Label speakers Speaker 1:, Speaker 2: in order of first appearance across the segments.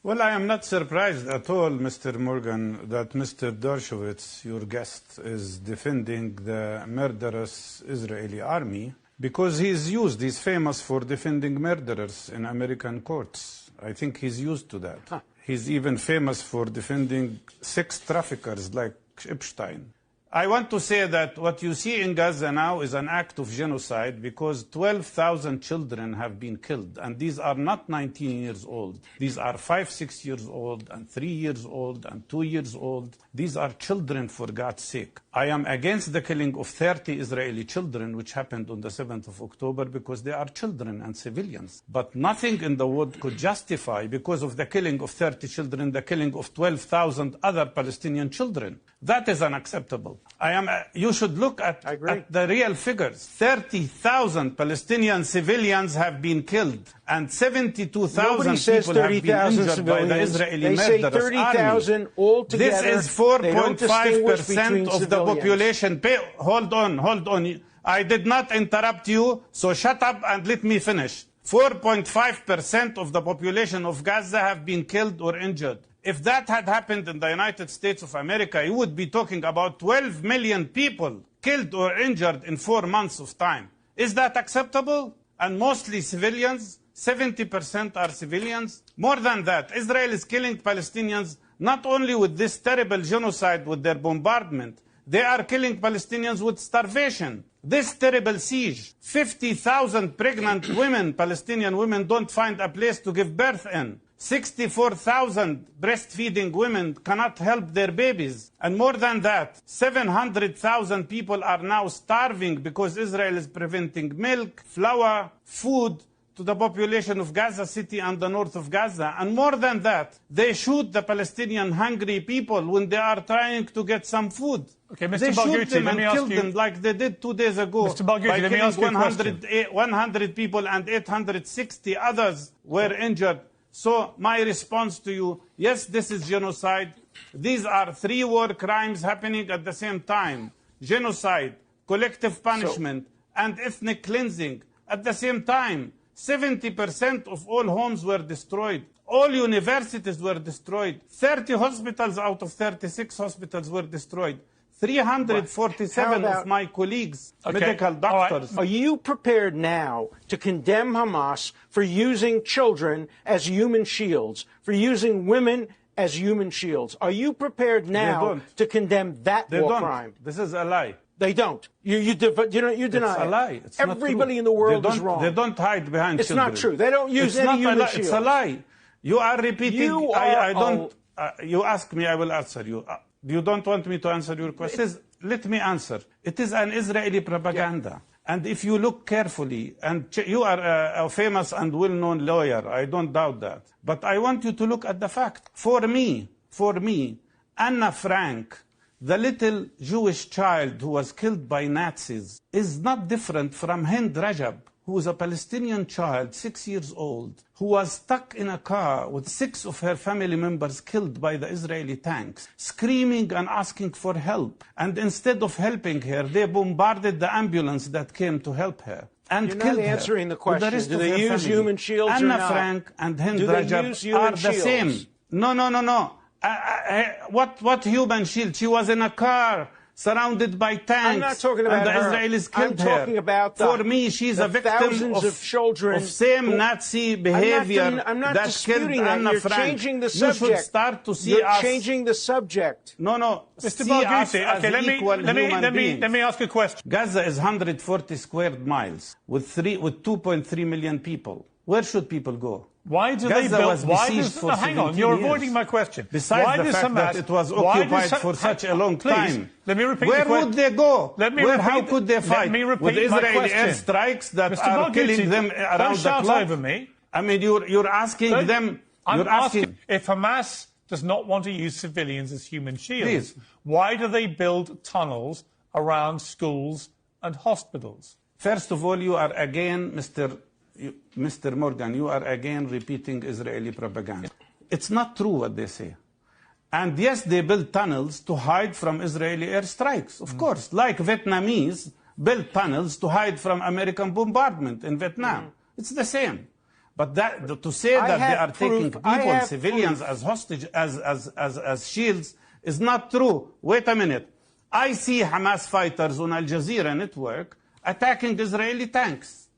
Speaker 1: Well, I am not surprised at all, Mr. Morgan, that Mr. Dershowitz, your guest, is defending the murderous Israeli army because he's famous for defending murderers in American courts. I think he's used to that. Huh. He's even famous for defending sex traffickers like Epstein. I want to say that what you see in Gaza now is an act of genocide because 12,000 children have been killed. And these are not 19 years old. These are 5, 6 years old, and 3 years old, and 2 years old. These are children, for God's sake. I am against the killing of 30 Israeli children, which happened on the 7th of October, because they are children and civilians. But nothing in the world could justify, because of the killing of 30 children, the killing of 12,000 other Palestinian children. That is unacceptable. You should look at the real figures. 30,000 Palestinian civilians have been killed, and 72,000 people have been injured by the Israeli murderous army. This is 4.5% of the population. Hold on. I did not interrupt you, so shut up and let me finish. 4.5% of the population of Gaza have been killed or injured. If that had happened in the United States of America, you would be talking about 12 million people killed or injured in 4 months of time. Is that acceptable? And mostly civilians? 70% are civilians? More than that, Israel is killing Palestinians not only with this terrible genocide, with their bombardment, they are killing Palestinians with starvation. This terrible siege, 50,000 pregnant women, Palestinian women, don't find a place to give birth in. 64,000 breastfeeding women cannot help their babies. And more than that, 700,000 people are now starving because Israel is preventing milk, flour, food to the population of Gaza City and the north of Gaza. And more than that, they shoot the Palestinian hungry people when they are trying to get some food.
Speaker 2: Okay, Mr.
Speaker 1: They
Speaker 2: Barghouti,
Speaker 1: shoot them and kill them like they did 2 days ago.
Speaker 2: Mr. Barghouti,
Speaker 1: by
Speaker 2: let me ask you a
Speaker 1: 100 people and 860 others were injured. So my response to you, yes, this is genocide. These are 3 war crimes happening at the same time. Genocide, collective punishment, and ethnic cleansing at the same time. 70% of all homes were destroyed. All universities were destroyed. 30 hospitals out of 36 hospitals were destroyed. 347 of my colleagues, medical doctors.
Speaker 3: Right. Are you prepared now to condemn Hamas for using children as human shields, for using women as human shields? Are you prepared now to condemn that war crime?
Speaker 1: This is a lie.
Speaker 3: They don't. You deny
Speaker 1: it's a lie. It's
Speaker 3: everybody in the world is wrong.
Speaker 1: They don't hide behind
Speaker 3: it's
Speaker 1: children.
Speaker 3: It's not true. They don't use any human shields.
Speaker 1: It's a lie. You are repeating. You ask me, I will answer you. You don't want me to answer your question? Let me answer. It is an Israeli propaganda. Yeah. And if you look carefully, and you are a famous and well-known lawyer, I don't doubt that. But I want you to look at the fact. For me, Anna Frank, the little Jewish child who was killed by Nazis, is not different from Hind Rajab, who is a Palestinian child, 6 years old, who was stuck in a car with 6 of her family members killed by the Israeli tanks, screaming and asking for help. And instead of helping her, they bombarded the ambulance that came to help her and killed her.
Speaker 3: You're not answering the question. Do they use human shields or not?
Speaker 1: Anna Frank and Hind Rajab are the same. No. What human shield? She was in a car surrounded by tanks.
Speaker 3: I'm not talking about
Speaker 1: and the
Speaker 3: her.
Speaker 1: Israelis killed
Speaker 3: I'm talking
Speaker 1: her.
Speaker 3: about
Speaker 1: For me, she's a victim
Speaker 3: of children
Speaker 1: of same Nazi behavior
Speaker 3: I'm not
Speaker 1: that
Speaker 3: disputing
Speaker 1: killed
Speaker 3: that.
Speaker 1: Anna
Speaker 3: You're
Speaker 1: Frank.
Speaker 3: changing the subject.
Speaker 1: You should start to see
Speaker 3: You're
Speaker 1: us.
Speaker 3: changing the subject.
Speaker 1: No.
Speaker 2: Mr.
Speaker 1: See
Speaker 2: Barghouti,
Speaker 1: us as let
Speaker 2: me ask you a question.
Speaker 1: Gaza is 140 square miles with 2.3 million people. Where should people go?
Speaker 2: Why do
Speaker 1: Gaza
Speaker 2: they build?
Speaker 1: was
Speaker 2: Why
Speaker 1: besieged
Speaker 2: does,
Speaker 1: for
Speaker 2: hang on, you're avoiding my question.
Speaker 1: Besides
Speaker 2: why
Speaker 1: the fact
Speaker 2: Hamas,
Speaker 1: that it was occupied for such a long time.
Speaker 2: Let me repeat
Speaker 1: Where would they go?
Speaker 2: How
Speaker 1: could they fight? With Israeli airstrikes that are killing them around the clock?
Speaker 2: Over me.
Speaker 1: I mean, you're asking them.
Speaker 2: I'm asking if Hamas does not want to use civilians as human shields, why do they build tunnels around schools and hospitals?
Speaker 1: First of all, you are again, Mr. Morgan, you are again repeating Israeli propaganda. It's not true what they say. And yes, they build tunnels to hide from Israeli airstrikes, of course, like Vietnamese built tunnels to hide from American bombardment in Vietnam. It's the same. But to say that they are taking people, civilians,
Speaker 3: proof.
Speaker 1: as hostage, as shields, is not true. Wait a minute. I see Hamas fighters on Al Jazeera network attacking Israeli tanks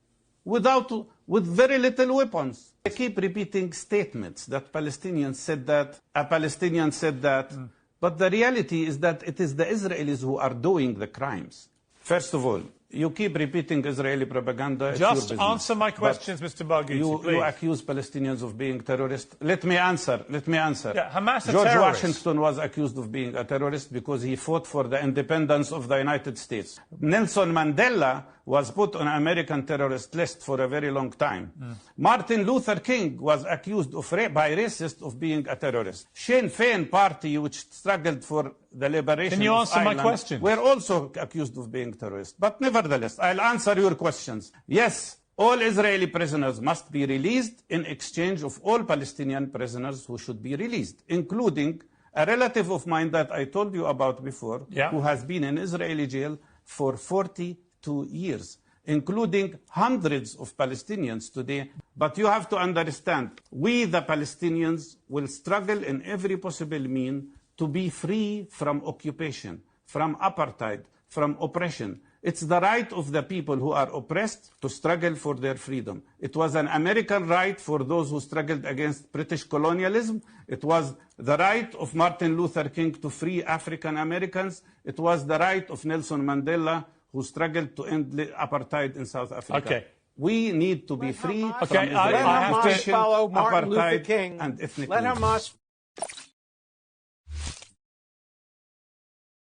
Speaker 1: with very little weapons. They keep repeating statements that Palestinians said that, a Palestinian said that, but the reality is that it is the Israelis who are doing the crimes. First of all, you keep repeating Israeli propaganda.
Speaker 2: Just answer my questions, Mr. Barghouti,
Speaker 1: you accuse Palestinians of being terrorists. Let me answer.
Speaker 2: Yeah, Hamas are
Speaker 1: George
Speaker 2: terrorists.
Speaker 1: Washington was accused of being a terrorist because he fought for the independence of the United States. Nelson Mandela was put on an American terrorist list for a very long time. Martin Luther King was accused by racists of being a terrorist. Sinn Féin party, which struggled for the liberation
Speaker 2: Can you
Speaker 1: of
Speaker 2: answer
Speaker 1: Ireland,
Speaker 2: my question?
Speaker 1: were also accused of being terrorists. But nevertheless, I'll answer your questions. Yes, all Israeli prisoners must be released in exchange of all Palestinian prisoners who should be released, including a relative of mine that I told you about before, who has been in Israeli jail for 42 years, including hundreds of Palestinians today. But you have to understand, we the Palestinians will struggle in every possible means to be free from occupation, from apartheid, from oppression. It's the right of the people who are oppressed to struggle for their freedom. It was an American right for those who struggled against British colonialism. It was the right of Martin Luther King to free African Americans. It was the right of Nelson Mandela, who struggled to end apartheid in South Africa.
Speaker 2: Okay.
Speaker 1: We need to be free from
Speaker 3: Let Hamas follow Martin Luther
Speaker 1: apartheid
Speaker 3: King.
Speaker 1: and ethnic
Speaker 3: Let
Speaker 1: cleansing.
Speaker 3: Hamas